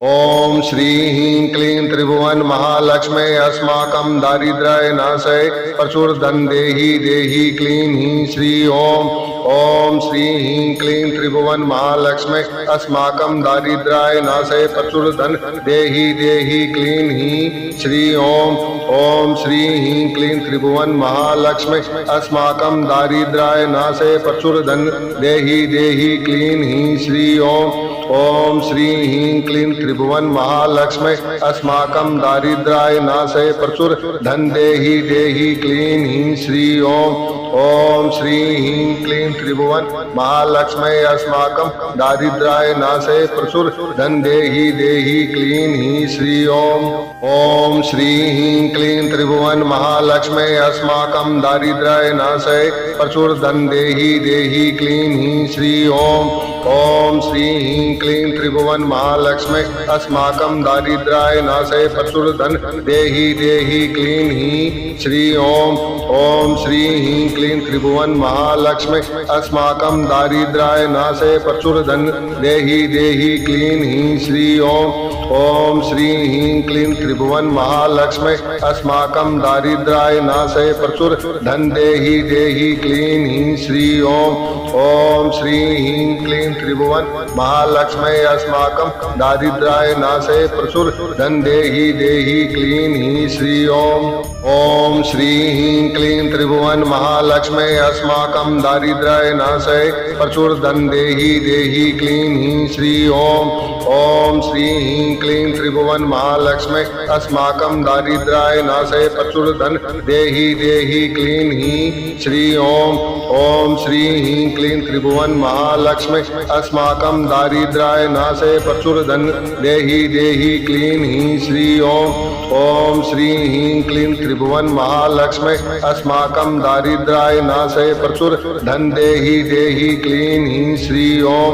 ओम श्री ह्रीं क्लीं त्रिभुवन महालक्ष्मे अस्माकं दारिद्र्य नाशय प्रचुर धन देहि देहि क्लीं ह्रीं श्री ओम। ओम श्री ह्रीं क्लीं त्रिभुवन महालक्ष्मे अस्माकं दारिद्र्य नाशय प्रचुर धन देहि देहि क्लीं ह्रीं श्री ओम। ओम श्री ह्रीं क्लीं त्रिभुवन महालक्ष्मे अस्माकं दारिद्र्य नाशय प्रचुर धन देहि देहि क्लीं ह्रीं श्री ओम। ओम श्री ह्रीं क्लीं त्रिभुवन महालक्ष्मे अस्माकं दारिद्र्य नाशय प्रचुर धन देहि देहि क्लीं ह्रीं श्री ओम। ओम श्री ह्रीं क्लीं त्रिभुवन महालक्ष्मे अस्माकं दारिद्र्य नाशय प्रचुर धन देहि देहि क्लीं ह्रीं श्री ओम। ओम श्री ह्रीं क्लीं त्रिभुवन महालक्ष्मे अस्माकं दारिद्र्य नाशय प्रचुर धन देहि देहि क्लीं ह्रीं श्री ओम। ओम श्री ह्रीं क्लीं त्रिभुवन महालक्ष्मे अस्माकं दारिद्र्य नाशय प्रचुर धन देहि देहि क्लीं ह्रीं श्री ओम। ओम श्री ह्रीं क्लीं त्रिभुवन महालक्ष्मे अस्माकं दारिद्र्य नाशय प्रचुर धन देहि देहि क्लीं ह्रीं श्री ओम। ओम श्री ह्रीं क्लीं त्रिभुवन महालक्ष्मे अस्माकं दारिद्र्य नाशय प्रचुर धन देहि देहि क्लीं ह्रीं श्री ओम। ओम श्री ह्रीं क्लीं त्रिभुवन महालक्ष्मे अस्माकं दारिद्र्य नाशय प्रचुर धन देहि देहि क्लीं ह्रीं श्री ओम। ओम श्री ह्रीं क्लीं त्रिभुवन महालक्ष्मे अस्माकं दारिद्र्य नाशय प्रचुर धन देहि देहि क्लीं ह्रीं श्री ओम। ओम श्री ह्रीं क्लीं त्रिभुवन महालक्ष्मे अस्माकं दारिद्र्य नाशय प्रचुर धन देहि देहि क्लीं ह्रीं श्री ओम। ओम श्री ह्रीं क्लीं त्रिभुवन महालक्ष्मे अस्माकं दारिद्र्य नाशय प्रचुर धन देहि देहि क्लीं ह्रीं श्री ओम। ओम श्री ह्रीं क्लीं त्रिभुवन महालक्ष्मे अस्माकं दारिद्र्य नाशय प्रचुर धन देहि देहि क्लीं ह्रीं श्री ओम।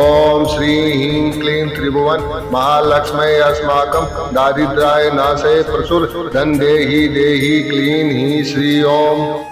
ओम श्री ह्रीं क्लीं त्रिभुवन महालक्ष्मे अस्माकं दारिद्र्य नाशय प्रचुर धन देहि देहि क्लीं ह्रीं श्री ओम। ओम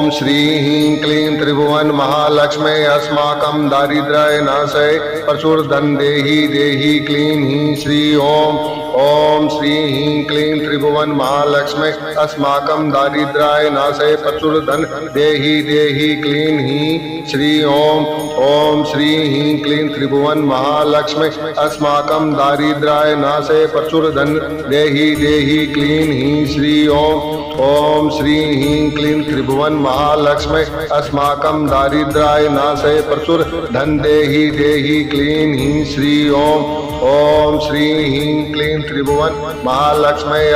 श्री ह्रीं क्लीं त्रिभुवन महालक्ष्मे अस्माकं दारिद्र्य नाशय प्रचुर धन देहि देहि क्लीं ह्रीं श्री ओम। ओम श्री ह्रीं क्लीं त्रिभुवन महालक्ष्मे अस्माकं दारिद्र्य नाशय प्रचुर धन देहि देहि क्लीं ह्रीं श्री ओम। ओम श्री ह्रीं क्लीं त्रिभुवन महालक्ष्मे अस्माकं दारिद्र्य नाशय प्रचुर धन देहि देहि क्लीं ह्रीं श्री ओम। ओम श्री ह्रीं क्लीं त्रिभुवन महालक्ष्मे अस्माकं दारिद्र्य नाशय प्रचुर धन देहि देहि क्लीं ह्रीं श्री ओम। ओम श्री ह्रीं क्लीं त्रिभुवन महालक्ष्मे अस्माकं दारिद्र्य नाशय प्रचुर धन देहि देहि क्लीं ह्रीं श्री ओम। ओम श्री ह्रीं क्लीं त्रिभुवन महालक्ष्मे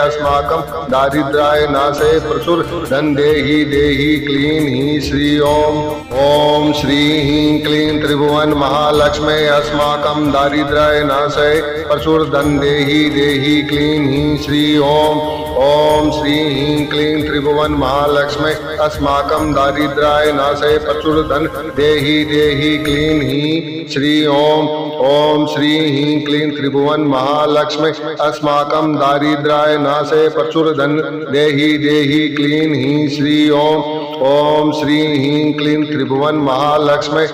अस्माकं दारिद्र्य नाशय प्रचुर धन देहि देहि क्लीं ह्रीं श्री ओम। ओम श्री ह्रीं क्लीं त्रिभुवन महालक्ष्मे अस्माकं दारिद्र्य नाशय प्रचुर धन देहि देहि क्लीं ह्रीं श्री ओम। ओम श्री ह्रीं क्लीं त्रिभुवन महालक्ष्मे अस्माकं दारिद्र्य नाशय प्रचुर धन देहि देहि क्लीं ह्रीं श्री ओम। ओम श्री ह्रीं क्लीं त्रिभुवन महालक्ष्मे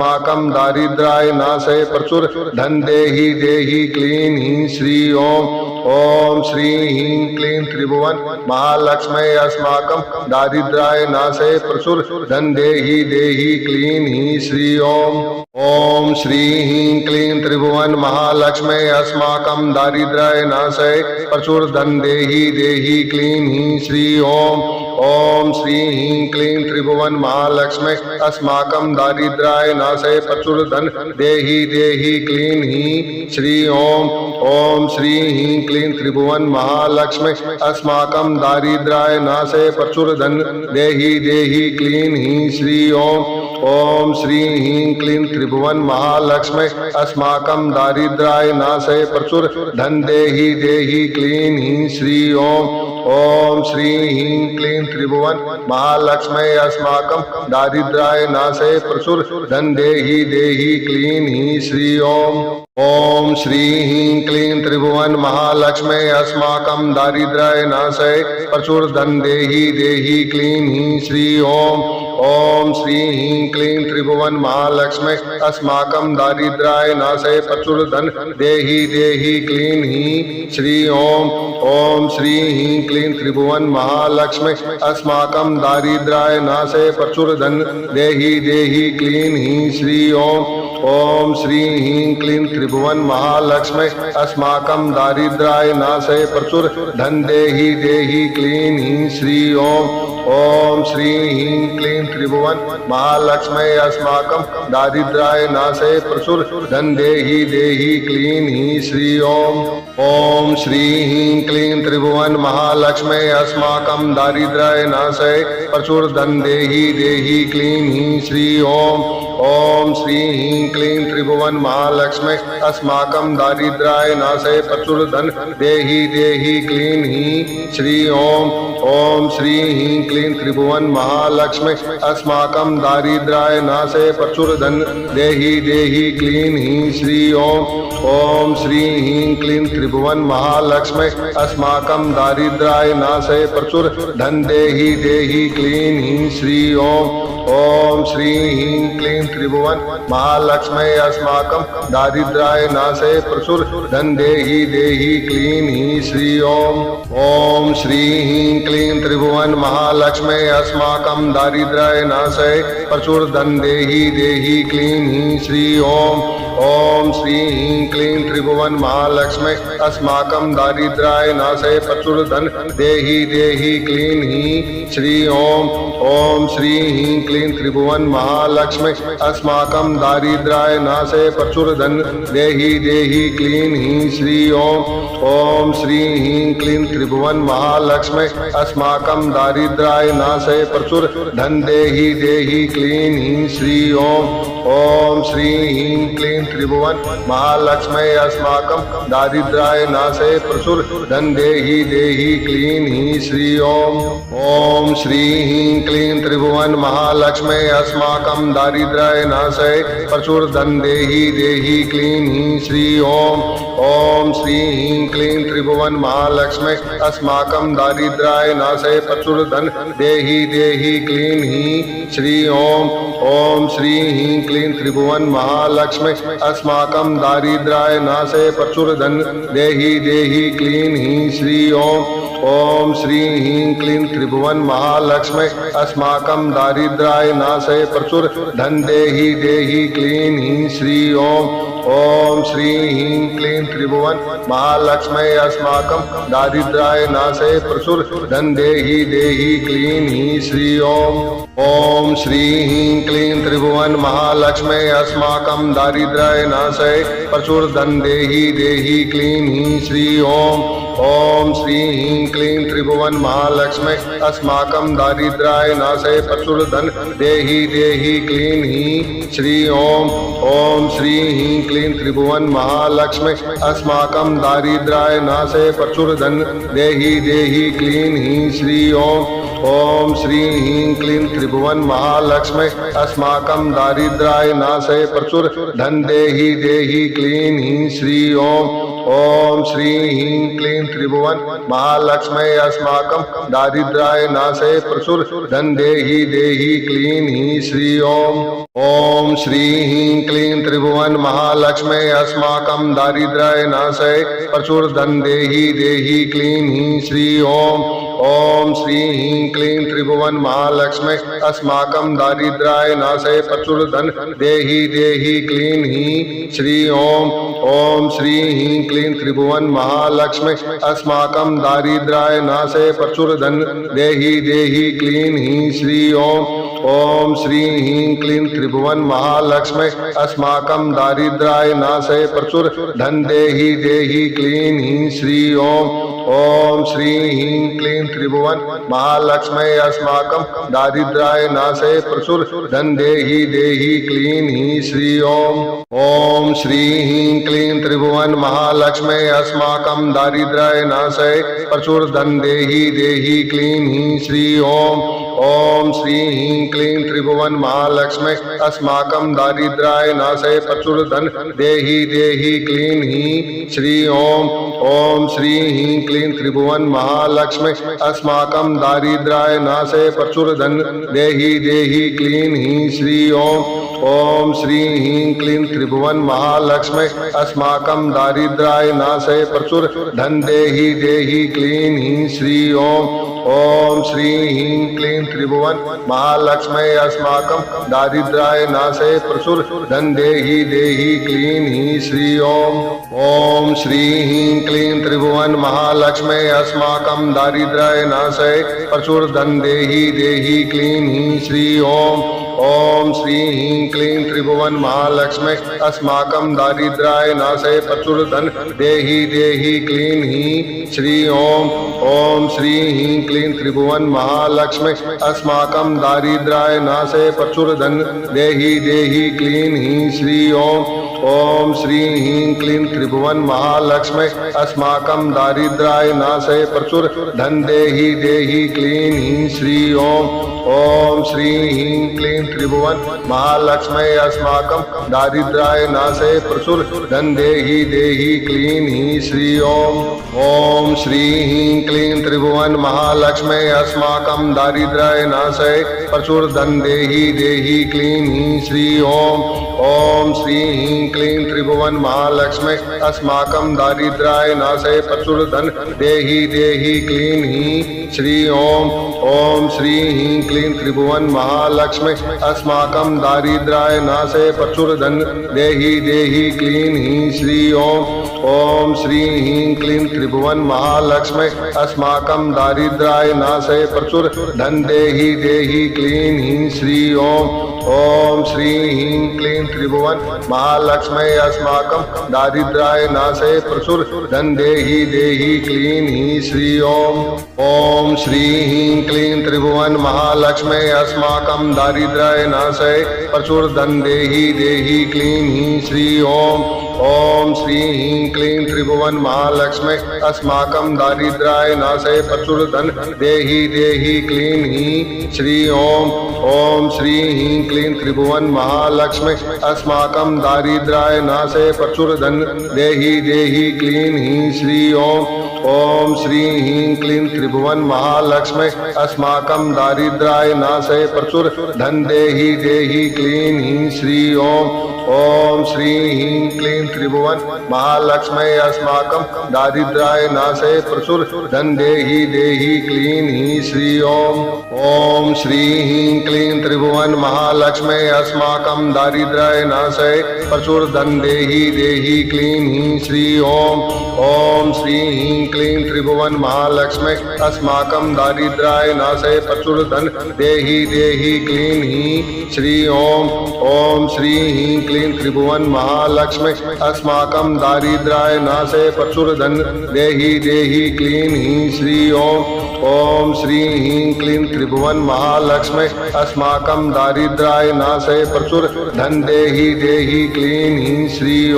अस्माकं दारिद्र्य नाशय प्रचुर धन देहि देहि क्लीं ह्रीं श्री ओम। ओम श्री ह्रीं क्लीं त्रिभुवन महालक्ष्मे अस्माकं दारिद्र्य नाशय प्रचुर धन देहि देहि क्लीं ह्रीं श्री ओम। ओम श्री ह्रीं क्लीं त्रिभुवन महालक्ष्मे अस्माकं दारिद्र्य नाशय प्रचुर धन देहि देहि क्लीं ह्रीं श्री ओम। ओम श्री ह्रीं क्लीं त्रिभुवन महालक्ष्मे अस्माकं दारिद्र्य नाशय प्रचुर धन देहि देहि क्लीं ह्रीं श्री ओम। ओम श्री ह्रीं क्लीं त्रिभुवन महालक्ष्मे अस्माकं दारिद्र्य नाशय प्रचुर धन देहि देहि क्लीं ह्रीं श्री ओम। ओम श्री ह्रीं क्लीं त्रिभुवन महालक्ष्मे अस्माकं दारिद्र्य नाशय प्रचुर धन देहि देहि क्लीं ह्रीं श्री ओम। ओम श्री ह्रीं क्लीं त्रिभुवन महालक्ष्मे अस्माकं दारिद्र्य नाशय प्रचुर धन देहि देहि क्लीं ह्रीं श्री ओम। ओम श्री ह्रीं क्लीं त्रिभुवन महालक्ष्मे अस्माकं दारिद्र्य नाशय प्रचुर धन देहि देहि क्लीं ह्रीं श्री ओम। ओम श्री ह्रीं क्लीं त्रिभुवन महालक्ष्मी अस्माकं दारिद्र्याय नाशय प्रचुर धन देहि देहि क्लीं हीं श्री ओम श्री ह्रीं क्लीं त्रिभुवन महालक्ष्मी अस्माकं दारिद्र्याय नाशय प्रचुर धन देहि देहि क्लीं हीं श्री ओम श्री ह्रीं क्लीं त्रिभुवन महालक्ष्मी अस्माकं दारिद्र्याय नाशय प्रचुर धन देहि देहि क्लीं हीं श्री ओम श्री ह्रीं क्लीं त्रिभुवन महालक्ष्मी अस्माकं दारिद्र्याय नाशय प्रचुर धन देहि देहि क्लीं हीं श्री ओम श्री ह्रीं क्लीं त्रिभुवन महालक्ष्मी अस्माकं दारिद्र्याय नाशय प्रचुर धन देहि देहि क्लीं हीं श्री ओम श्री ह्रीं क्लीं त्रिभुवन महालक्ष्मी अस्माकं दारिद्र्याय नाशय प्रचुर धन देहि देहि क्लीं हीं श्री ओम श्री ह्रीं क्लीं त्रिभुवन महालक्ष्मी अस्माकं दारिद्र्याय नाशय प्रचुर धन देहि देहि क्लीं हीं श्री ओम श्री ह्रीं क्लीं त्रिभुवन महालक्ष्मी अस्माकं दारिद्र्याय नाशय प्रचुर धन देहि देहि क्लीं हीं श्री ओम श्री ह्रीं क्लीं त्रिभुवन महालक्ष्मी अस्माकं दारिद्र्याय नाशय प्रचुर धन देहि देहि क्लीं हीं श्री ओम श्री ह्रीं क्लीं त्रिभुवन महालक्ष्मी अस्माकं दारिद्र्याय नाशय प्रचुर धन देहि देहि क्लीं हीं श्री ओम श्री ह्रीं क्लीं त्रिभुवन महालक्ष्मी अस्माकं दारिद्र्याय नाशय प्रचुर धन देहि देहि क्लीं हीं श्री ओम श्री ह्रीं क्लीं त्रिभुवन महालक्ष्मी अस्माकं दारिद्र्याय नाशय प्रचुर धन देहि देहि क्लीं हीं श्री ओम श्री ह्रीं क्लीं त्रिभुवन महालक्ष्मी अस्माकं दारिद्र्याय नाशय प्रचुर धन देहि देहि क्लीं हीं श्री ओम श्री ह्रीं क्लीं त्रिभुवन महालक्ष्मी अस्माकं दारिद्र्याय नाशय प्रचुर धन देहि देहि क्लीं हीं श्री ओम श्री ह्रीं क्लीं त्रिभुवन महालक्ष्मी अस्माकं दारिद्र्याय नाशय प्रचुर धन देहि देहि क्लीं हीं श्री ओम श्री ह्रीं क्लीं त्रिभुवन महालक्ष्मी अस्माकं दारिद्र्याय नाशय प्रचुर धन देहि देहि क्लीं हीं श्री ओम श्री ह्रीं क्लीं त्रिभुवन महालक्ष्मी अस्माकं दारिद्र्याय नाशय प्रचुर धन देहि देहि क्लीं हीं श्री ओम श्री ह्रीं क्लीं त्रिभुवन महालक्ष्मी अस्माकं दारिद्र्याय नाशय प्रचुर धन देहि देहि क्लीं हीं श्री ओम श्री ह्रीं क्लीं त्रिभुवन महालक्ष्मी अस्माकं दारिद्र्याय नाशय प्रचुर धन देहि देहि क्लीं हीं श्री ओम श्री ह्रीं क्लीं त्रिभुवन महालक्ष्मी अस्माकं दारिद्र्याय नाशय प्रचुर धन देहि देहि क्लीं हीं श्री ओम श्री ह्रीं क्लीं त्रिभुवन महालक्ष्मी अस्माकं दारिद्र्याय नाशय प्रचुर धन देहि देहि क्लीं हीं श्री ओम श्री ह्रीं क्लीं त्रिभुवन महालक्ष्मी अस्माकं दारिद्र्याय नाशय प्रचुर धन देहि देहि क्लीं हीं श्री ओम श्री ह्रीं क्लीं त्रिभुवन महालक्ष्मी अस्माकं दारिद्र्याय नाशय प्रचुर धन देहि देहि क्लीं हीं श्री ओम श्री ह्रीं क्लीं त्रिभुवन महालक्ष्मी अस्माकं दारिद्र्याय नाशय प्रचुर धन देहि देहि क्लीं हीं श्री ओम श्री ह्रीं क्लीं त्रिभुवन महालक्ष्मी अस्माकं दारिद्र्याय नाशय प्रचुर धन देहि देहि क्लीं हीं श्री ओम श्री ह्रीं क्लीं त्रिभुवन महालक्ष्मी अस्माकं दारिद्र्याय नाशय प्रचुर धन देहि देहि क्लीं हीं श्री ओम श्री ह्रीं क्लीं त्रिभुवन महालक्ष्मी अस्माकं दारिद्र्याय नाशय प्रचुर धन देहि देहि क्लीं हीं श्री ओम श्री ह्रीं क्लीं त्रिभुवन महालक्ष्मी अस्माकं दारिद्र्याय नाशय प्रचुर धन देहि देहि क्लीं हीं श्री ओम श्री ह्रीं क्लीं त्रिभुवन महालक्ष्मी अस्माकं दारिद्र्याय नाशय प्रचुर धन देहि देहि क्लीं हीं श्री ओम श्री ह्रीं क्लीं त्रिभुवन महालक्ष्मी अस्माकं दारिद्र्याय नाशय प्रचुर धन देहि देहि क्लीं हीं श्री ओम श्री ह्रीं क्लीं त्रिभुवन महालक्ष्मी अस्माकं दारिद्र्याय नाशय प्रचुर धन देहि देहि क्लीं हीं श्री ओम श्री ह्रीं क्लीं त्रिभुवन महालक्ष्मी अस्माकं दारिद्र्याय नाशय प्रचुर धन देहि देहि क्लीं हीं श्री ओम श्री ह्रीं क्लीं त्रिभुवन महालक्ष्मी अस्माकं दारिद्र्याय नाशय प्रचुर धन देहि देहि क्लीं हीं श्री ओम श्री ह्रीं क्लीं त्रिभुवन महालक्ष्मी अस्माकं दारिद्र्याय नाशय प्रचुर धन देहि देहि क्लीं हीं श्री ओम श्री ह्रीं क्लीं त्रिभुवन महालक्ष्मी अस्माकं दारिद्र्याय नाशय प्रचुर धन देहि देहि क्लीं हीं श्री ओम श्री ह्रीं क्लीं त्रिभुवन महालक्ष्मी अस्माकं दारिद्र्याय नाशय प्रचुर धन देहि देहि क्लीं हीं श्री ओम श्री ह्रीं क्लीं त्रिभुवन महालक्ष्मी अस्माकं दारिद्र्याय नाशय प्रचुर धन देहि देहि क्लीं हीं श्री ओम श्री ह्रीं क्लीं त्रिभुवन महालक्ष्मी अस्माकं दारिद्र्याय नाशय प्रचुर धन देहि देहि क्लीं हीं श्री ओम श्री ह्रीं क्लीं त्रिभुवन महालक्ष्मी अस्माकं दारिद्र्याय नाशय प्रचुर धन देहि देहि क्लीं हीं श्री ओम श्री ह्रीं क्लीं त्रिभुवन महालक्ष्मी अस्माकं दारिद्र्याय नाशय प्रचुर धन देहि देहि क्लीं हीं श्री ओम श्री ह्रीं क्लीं त्रिभुवन महालक्ष्मी अस्माकं दारिद्र्याय नाशय प्रचुर धन देहि देहि क्लीं हीं श्री ओम श्री ह्रीं क्लीं त्रिभुवन महालक्ष्मी अस्माकं दारिद्र्याय नाशय प्रचुर धन देहि देहि क्लीं हीं श्री ओम श्री ह्रीं क्लीं त्रिभुवन महालक्ष्मी अस्माकं दारिद्र्याय नाशय प्रचुर धन देहि देहि क्लीं हीं श्री ओम श्री ह्रीं क्लीं त्रिभुवन महालक्ष्मी अस्माकं दारिद्र्याय नाशय प्रचुर धन देहि देहि क्लीं हीं श्री ओम श्री ह्रीं क्लीं त्रिभुवन महालक्ष्मी अस्माकं दारिद्र्याय नाशय प्रचुर धन देहि देहि क्लीं हीं श्री ओम श्री ह्रीं क्लीं त्रिभुवन महालक्ष्मी अस्माकं दारिद्र्याय नाशय प्रचुर धन देहि देहि क्लीं हीं श्री ओम श्री ह्रीं क्लीं त्रिभुवन महालक्ष्मी अस्माकं दारिद्र्याय नाशय प्रचुर धन देहि देहि क्लीं हीं श्री ओम श्री ह्रीं क्लीं त्रिभुवन महालक्ष्मी अस्माकं दारिद्र्याय नाशय प्रचुर धन देहि देहि क्लीं हीं श्री ओम श्री ह्रीं क्लीं त्रिभुवन महालक्ष्मी अस्माकं दारिद्र्याय नाशय प्रचुर धन देहि देहि क्लीं हीं श्री ओम श्री ह्रीं क्लीं त्रिभुवन महालक्ष्मी अस्माकं दारिद्र्याय नाशय प्रचुर धन देहि देहि क्लीं हीं श्री ओम श्री ह्रीं क्लीं त्रिभुवन महालक्ष्मी अस्माकं दारिद्र्याय नाशय प्रचुर धन देहि देहि क्लीं हीं श्री ओम श्री ह्रीं क्लीं त्रिभुवन महालक्ष्मी अस्माकं दारिद्र्याय नाशय प्रचुर धन देहि देहि क्लीं हीं श्री ओम श्री ह्रीं क्लीं त्रिभुवन महालक्ष्मी अस्माकं दारिद्र्याय नाशय प्रचुर धन देहि देहि क्लीं हीं श्री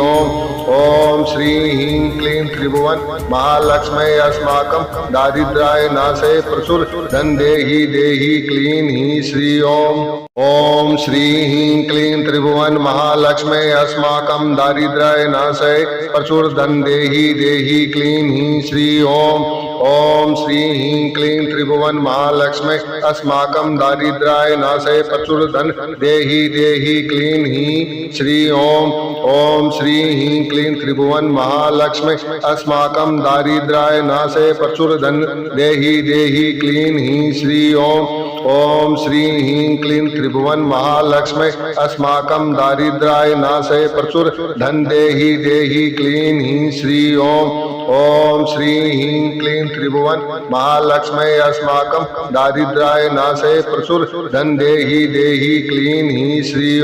ओम श्री ह्रीं क्लीं त्रिभुवन महालक्ष्मी अस्माकं दारिद्र्याय नाशय प्रचुर धन देहि देहि क्लीं हीं श्री ओम श्री ह्रीं क्लीं त्रिभुवन महालक्ष्मी अस्माकं दारिद्र्याय नाशय प्रचुर धन देहि देहि क्लीं हीं श्री ओम श्री ह्रीं क्लीं त्रिभुवन महालक्ष्मी अस्माकं दारिद्र्याय नाशय प्रचुर धन देहि देहि क्लीं हीं श्री ओम श्री ह्रीं क्लीं त्रिभुवन महालक्ष्मी अस्माकं दारिद्र्याय नाशय प्रचुर धन देहि देहि क्लीं हीं श्री ओम श्री ह्रीं क्लीं त्रिभुवन महालक्ष्मी अस्माकं दारिद्र्याय नाशय प्रचुर धन देहि देहि क्लीं हीं श्री ओम श्री ह्रीं क्लीं त्रिभुवन महालक्ष्मी अस्माकं दारिद्र्याय नाशय प्रचुर धन देहि देहि क्लीं हीं श्री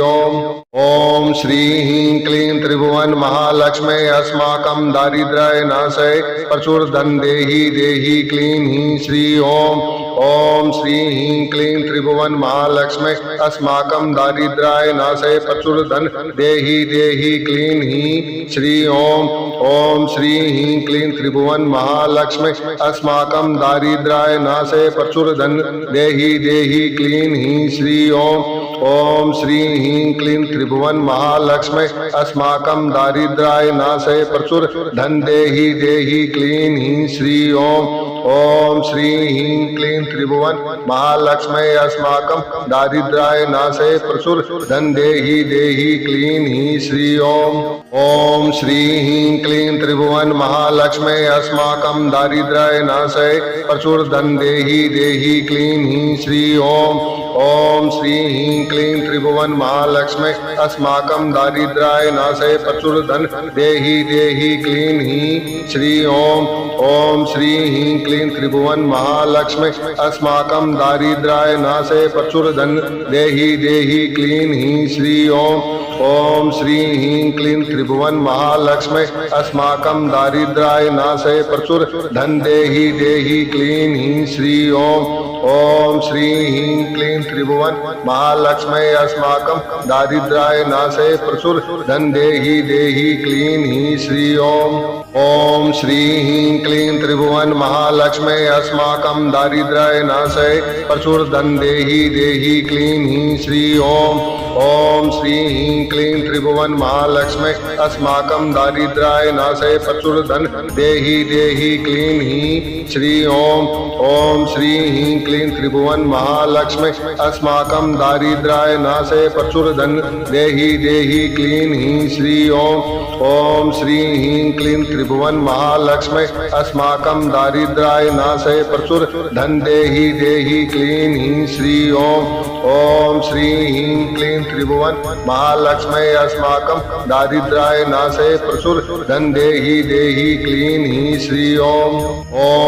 ओम श्री ह्रीं क्लीं त्रिभुवन महालक्ष्मी अस्माकं दारिद्र्य नाशय प्रचुर धन देहि देहि क्लीं ह्रीं श्री ओम। ओम श्री ह्रीं क्लीं त्रिभुवन महालक्ष्मी अस्माकं दारिद्र्य नाशय प्रचुर धन देहि देहि क्लीं ह्रीं श्री ओम। ओम श्री ह्रीं क्लीं त्रिभुवन महालक्ष्मी अस्माकं दारिद्र्य नाशय प्रचुर धन देहि देहि क्लीं ह्रीं श्री ओम। ओम श्री ह्रीं क्लीं त्रिभुवन महालक्ष्मी अस्माकं दारिद्र्य नाशय प्रचुर धन देहि देहि क्लीं ह्रीं श्री ओम। ओम श्री ह्रीं क्लीं त्रिभुवन महालक्ष्मी अस्माकं दारिद्र्य नाशय प्रचुर धन देहि देहि क्लीं ह्रीं श्री ओम। ओम श्री ह्रीं क्लीं त्रिभुवन महालक्ष्मी अस्माकं दारिद्र्य नाशय प्रचुर धन देहि देहि क्लीं ह्रीं श्री ओम। ओम श्री ह्रीं क्लीं त्रिभुवन महालक्ष्मी अस्माकं दारिद्र्य नाशय प्रचुर धन देहि देहि क्लीं ह्रीं श्री ओम। ओम श्री ह्रीं क्लीं त्रिभुवन महालक्ष्मी अस्माकं दारिद्र्य नाशय प्रचुर धन देहि देहि क्लीं ह्रीं श्री ओम। ओम श्री ह्रीं क्लीं त्रिभुवन महालक्ष्मी अस्माकं दारिद्र्य नाशय प्रचुर धन देहि देहि क्लीं ह्रीं श्री ओम। ओम श्री ह्रीं क्लीं त्रिभुवन महालक्ष्मी अस्माकं दारिद्र्य नाशय प्रचुर धन देहि देहि क्लीं ह्रीं श्री ओम। ओम श्री ह्रीं क्लीं त्रिभुवन महालक्ष्मी अस्माकं दारिद्र्य नाशय प्रचुर धन देहि देहि क्लीं ह्रीं श्री ओम। ओम श्री ह्रीं क्लीं त्रिभुवन महालक्ष्मी अस्माकं दारिद्र्य नाशय प्रचुर धन देहि देहि क्लीं ह्रीं श्री ओम। ओम श्री ह्रीं क्लीं त्रिभुवन महालक्ष्मी अस्माकं दारिद्र्य नाशय प्रचुर धन देहि देहि क्लीं ह्रीं श्री ओम। ओम श्री ह्रीं क्लीं त्रिभुवन महालक्ष्मी अस्माकं दारिद्र्य नाशय प्रचुर धन देहि देहि क्लीं ह्रीं श्री ओम। ओम श्री ह्रीं क्लीं त्रिभुवन महालक्ष्मी अस्माकं दारिद्र्य नाशय प्रचुर धन देहि देहि क्लीं ह्रीं श्री ओम। ओम श्री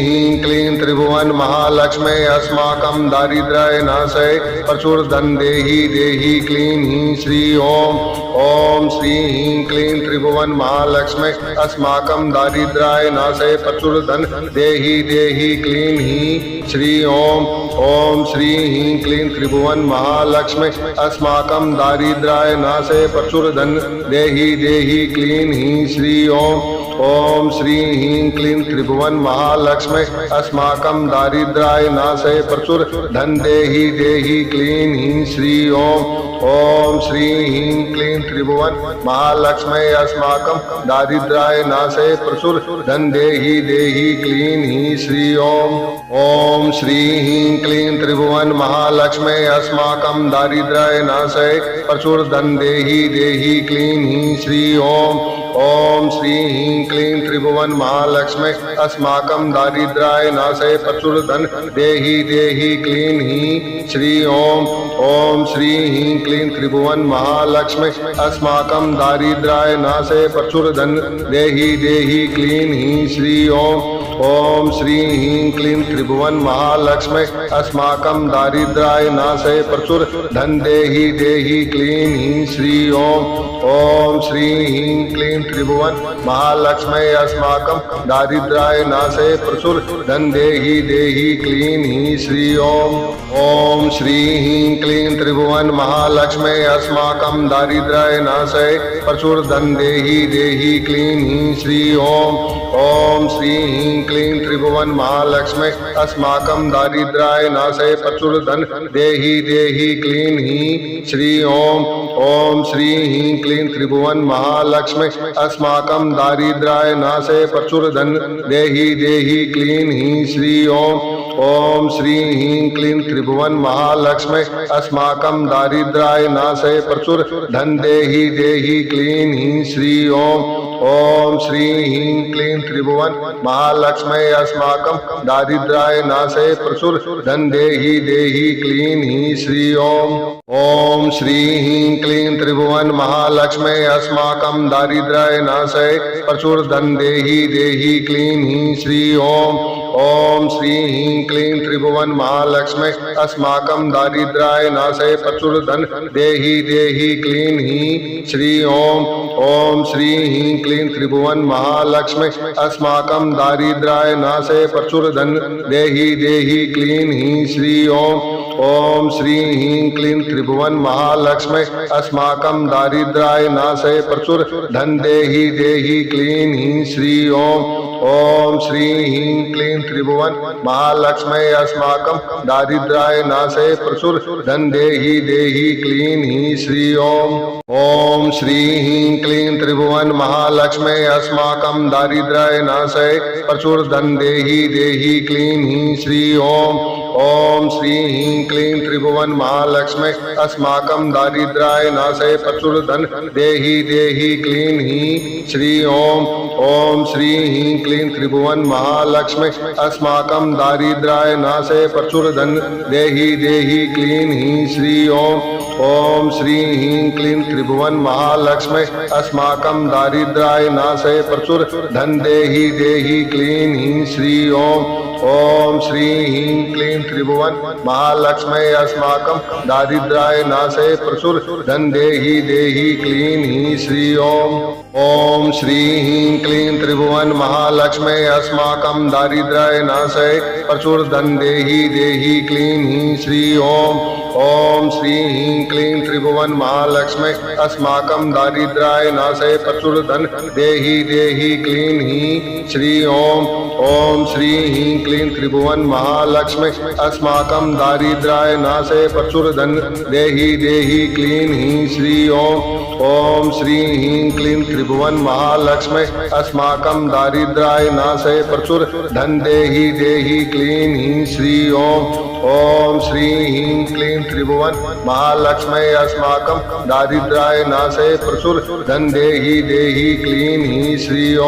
ह्रीं क्लीं त्रिभुवन महालक्ष्मी अस्माकं दारिद्र्य नाशय प्रचुर धन देहि देहि क्लीं ह्रीं श्री ओम। ओम श्री ह्रीं क्लीं त्रिभुवन महालक्ष्मी अस्माकं दारिद्र्य नाशय प्रचुर धन देहि देहि क्लीं ह्रीं श्री ओम। ओम श्री ह्रीं क्लीं त्रिभुवन महालक्ष्मी अस्माकं दारिद्र्य नाशय प्रचुर धन देहि देहि क्लीं ह्रीं श्री ओम। ओम श्री ह्रीं क्लीं त्रिभुवन महालक्ष्मी अस्माकं दारिद्र्य नाशय प्रचुर धन देहि देहि क्लीं ह्रीं श्री ओम। ओम श्री ह्रीं क्लीं त्रिभुवन महालक्ष्मी अस्माकं दारिद्र्य नाशय प्रचुर धन देहि देहि क्लीं ह्रीं श्री ओम। ओम श्री ह्रीं क्लीं त्रिभुवन महालक्ष्मी अस्माकं दारिद्र्य नाशय प्रचुर धन देहि देहि क्लीं ह्रीं श्री ओम। ओम श्री ह्रीं क्लीं त्रिभुवन महालक्ष्मी अस्माकं दारिद्र्य नाशय प्रचुर धन देहि देहि क्लीं ह्रीं श्री ओम। ओम श्री ह्रीं क्लीं त्रिभुवन महालक्ष्मी अस्माकं दारिद्र्य नाशय प्रचुर धन देहि देहि क्लीं ह्रीं श्री ओम। ओम श्री ह्रीं क्लीं त्रिभुवन महालक्ष्मी अस्माकं दारिद्र्य नाशय प्रचुर धन देहि देहि क्लीं ह्रीं श्री ओम। ओम श्री ह्रीं क्लीं त्रिभुवन महालक्ष्मी अस्माकं दारिद्र्य नाशय प्रचुर धन देहि देहि क्लीं ह्रीं श्री ओम। ओम श्री ह्रीं क्लीं त्रिभुवन महालक्ष्मी अस्माकं दारिद्र्य नाशय प्रचुर धन देहि देहि क्लीं ह्रीं श्री ओम। ओम श्री ह्रीं क्लीं त्रिभुवन महालक्ष्मी अस्माकं दारिद्र्य नाशय प्रचुर धन देहि देहि क्लीं ह्रीं श्री ओम। ओम श्री ह्रीं क्लीं त्रिभुवन महालक्ष्मी अस्माकं दारिद्र्य नाशय प्रचुर धन देहि देहि क्लीं ह्रीं श्री ओम। ओम श्री ह्रीं क्लीं त्रिभुवन महालक्ष्मी अस्माकं दारिद्र्य नाशय प्रचुर धन देहि देहि क्लीं ह्रीं श्री ओम। ओम श्री ह्रीं क्लीं त्रिभुवन महालक्ष्मी अस्माकं दारिद्र्य नाशय प्रचुर धन देहि देहि क्लीं ह्रीं श्री ओम। ओम श्री ह्रीं क्लीं त्रिभुवन महालक्ष्मी अस्माकं दारिद्र्य नाशय प्रचुर धन देहि देहि क्लीं ह्रीं श्री ओम। ओम श्री ह्रीं क्लीं त्रिभुवन महालक्ष्मी अस्माकं दारिद्र्याय नाशय प्रचुर धन देहि देहि क्लीं हीं श्री ओम श्री ह्रीं क्लीं त्रिभुवन महालक्ष्मी अस्माकं दारिद्र्याय नाशय प्रचुर धन देहि देहि क्लीं हीं श्री ओम श्री ह्रीं क्लीं त्रिभुवन महालक्ष्मी अस्माकं दारिद्र्याय नाशय प्रचुर धन देहि देहि क्लीं हीं श्री ओम श्री ह्रीं क्लीं त्रिभुवन महालक्ष्मी अस्माकं दारिद्र्याय नाशय प्रचुर धन देहि देहि क्लीं हीं श्री ओम श्री ह्रीं क्लीं त्रिभुवन महालक्ष्मी अस्माकं दारिद्र्याय नाशय प्रचुर धन देहि देहि क्लीं हीं श्री ओम श्री ह्रीं क्लीं त्रिभुवन महालक्ष्मी अस्माकं दारिद्र्याय नाशय प्रचुर धन देहि देहि क्लीं हीं श्री ओम श्री ह्रीं क्लीं त्रिभुवन महालक्ष्मी अस्माकं दारिद्र्याय नाशय प्रचुर धन देहि देहि क्लीं हीं श्री ओम श्री ह्रीं क्लीं त्रिभुवन महालक्ष्मी अस्माकं दारिद्र्याय नाशय प्रचुर धन देहि देहि क्लीं हीं श्री ओम श्री ह्रीं क्लीं त्रिभुवन महालक्ष्मी अस्माकं दारिद्र्याय नाशय प्रचुर धन देहि देहि क्लीं हीं श्री ओम श्री ह्रीं क्लीं त्रिभुवन महालक्ष्मी अस्माकं दारिद्र्याय नाशय प्रचुर धन देहि देहि क्लीं हीं श्री ओम श्री ह्रीं क्लीं त्रिभुवन महालक्ष्मी अस्माकं दारिद्र्याय नाशय प्रचुर धन देहि देहि क्लीं हीं श्री ओम श्री ह्रीं क्लीं त्रिभुवन महालक्ष्मी अस्माकं दारिद्र्याय नाशय प्रचुर धन देहि देहि क्लीं हीं श्री ओम श्री ह्रीं क्लीं त्रिभुवन महालक्ष्मी अस्माकं दारिद्र्याय नाशय प्रचुर धन देहि देहि क्लीं हीं श्री ओम श्री ह्रीं क्लीं त्रिभुवन महालक्ष्मी अस्माकं दारिद्र्याय नाशय प्रचुर धन देहि देहि क्लीं हीं श्री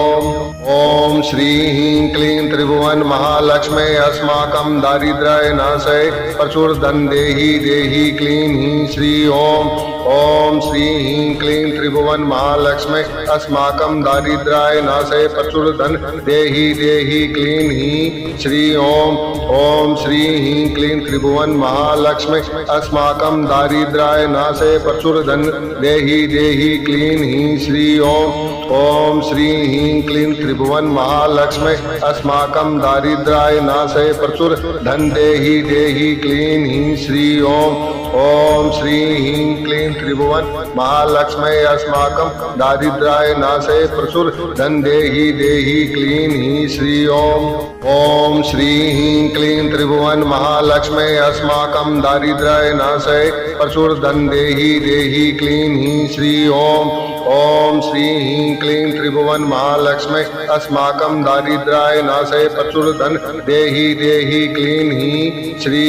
ओम श्री ह्रीं क्लीं त्रिभुवन महालक्ष्मी अस्माकं दारिद्र्याय नाशय प्रचुर धन देहि देहि क्लीं हीं श्री ओम श्री ह्रीं क्लीं त्रिभुवन महालक्ष्मी अस्माकं दारिद्र्याय नाशय प्रचुर धन देहि देहि क्लीं हीं श्री ओम श्री ह्रीं क्लीं त्रिभुवन महालक्ष्मी अस्माकं दारिद्र्याय नाशय प्रचुर धन देहि देहि क्लीं हीं श्री ओम श्री ह्रीं क्लीं त्रिभुवन महालक्ष्मी अस्माकं दारिद्र्याय नाशय प्रचुर धन देहि देहि क्लीं हीं श्री ओम श्री ह्रीं क्लीं त्रिभुवन महालक्ष्मी अस्माकं दारिद्र्याय नाशय प्रचुर धन देहि देहि क्लीं हीं श्री ओम श्री ह्रीं क्लीं त्रिभुवन महालक्ष्मी अस्माकं दारिद्र्याय नाशय प्रचुर धन देहि देहि क्लीं हीं श्री ओम श्री ह्रीं क्लीं त्रिभुवन महालक्ष्मी अस्माकं दारिद्र्याय नाशय प्रचुर धन देहि देहि क्लीं हीं श्री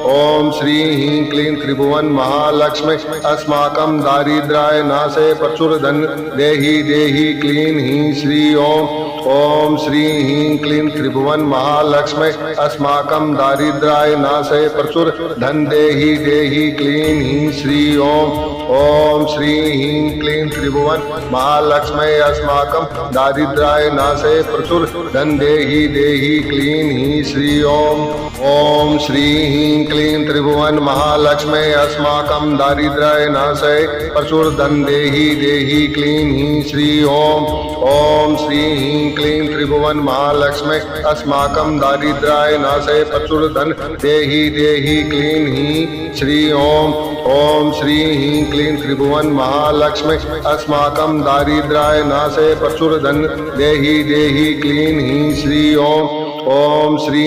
ओम श्री ह्रीं क्लीं त्रिभुवन महालक्ष्मी अस्माकं दारिद्र्याय नाशय प्रचुर धन देहि देहि क्लीं हीं श्री ओम श्री ह्रीं क्लीं त्रिभुवन महालक्ष्मी अस्माकं दारिद्र्याय नाशय प्रचुर धन देहि देहि क्लीं हीं श्री ओम श्री ह्रीं क्लीं त्रिभुवन महालक्ष्मी अस्माकं दारिद्र्याय नाशय प्रचुर धन देहि देहि क्लीं हीं श्री ओम श्री ह्रीं क्लीं त्रिभुवन महालक्ष्मी अस्माकं दारिद्र्याय नाशय प्रचुर धन देहि देहि क्लीं हीं श्री ओम श्री ह्रीं क्लीं त्रिभुवन महालक्ष्मी अस्माकं दारिद्र्याय नाशय प्रचुर धन देहि देहि क्लीं हीं श्री ओम श्री ह्रीं क्लीं त्रिभुवन महालक्ष्मी अस्माकं दारिद्र्याय नाशय प्रचुर धन देहि देहि क्लीं हीं श्री ओम श्री